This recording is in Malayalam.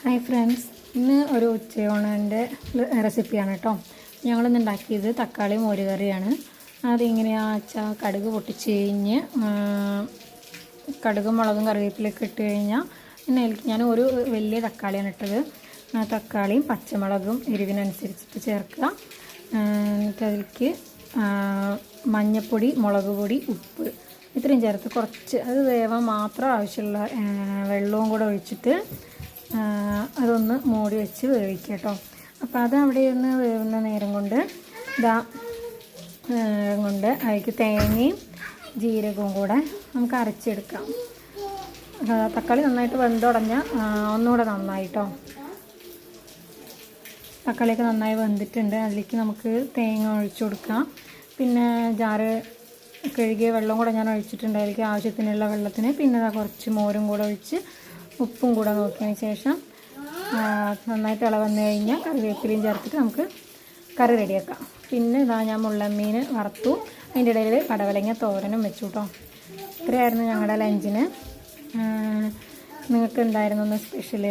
ഹായ് ഫ്രണ്ട്സ്, ഇന്ന് ഒരു ഉച്ചയൂണിൻ്റെ റെസിപ്പിയാണ് കേട്ടോ. ഞങ്ങളിന്ന് ഉണ്ടാക്കിയത് തക്കാളി മോരുകറിയാണ്. അതെങ്ങനെയാണെന്ന് വെച്ചാൽ കടുക് പൊട്ടിച്ച് കഴിഞ്ഞ് കടുകും മുളകും കറിവേപ്പിലൊക്കെ ഇട്ട് കഴിഞ്ഞാൽ പിന്നെ അതിലേക്ക് ഞാൻ ഒരു വലിയ തക്കാളിയാണ് ഇട്ടത്. തക്കാളിയും പച്ചമുളകും എരിവിനനുസരിച്ചിട്ട് ചേർക്കുക. എന്നിട്ട് അതിലേക്ക് മഞ്ഞൾപ്പൊടി, മുളക് പൊടി, ഉപ്പ് ഇത്രയും ചേർത്ത് കുറച്ച് അത് വേവാൻ മാത്രം ആവശ്യമുള്ള വെള്ളവും കൂടെ ഒഴിച്ചിട്ട് അതൊന്ന് മൂടി വെച്ച് വേവിക്കുക കേട്ടോ. അപ്പോൾ അത് അവിടെ നിന്ന് വേവുന്ന നേരം കൊണ്ട് അതിലേക്ക് തേങ്ങയും ജീരകവും കൂടെ നമുക്ക് അരച്ചെടുക്കാം. തക്കാളി നന്നായിട്ട് വെന്തുടഞ്ഞാൽ ഒന്നുകൂടെ നന്നായിട്ടോ. തക്കാളിയൊക്കെ നന്നായി വെന്തിട്ടുണ്ട്. അതിലേക്ക് നമുക്ക് തേങ്ങ ഒഴിച്ചു കൊടുക്കാം. പിന്നെ ജാറ് കഴുകിയ വെള്ളം കൂടെ ഞാൻ ഒഴിച്ചിട്ടുണ്ട്. അതിലേക്ക് ആവശ്യത്തിനുള്ള വെള്ളത്തിന് പിന്നെ കുറച്ച് മോരും കൂടെ ഒഴിച്ച് ഉപ്പും കൂടെ നോക്കിയതിന് ശേഷം നന്നായിട്ട് വന്നു കഴിഞ്ഞാൽ കറിവേപ്പിലയും ചേർത്തിട്ട് നമുക്ക് കറി റെഡിയാക്കാം. പിന്നെ ഞാൻ മുള്ളമീൻ വറുത്തു. അതിൻ്റെ ഇടയിൽ പടവലങ്ങ തോരനും വെച്ചു കേട്ടോ. ഇത്രയായിരുന്നു ഞങ്ങളുടെ ലഞ്ചിന്. നിങ്ങൾക്ക് എന്തായിരുന്നു ഒന്ന് സ്പെഷ്യൽ?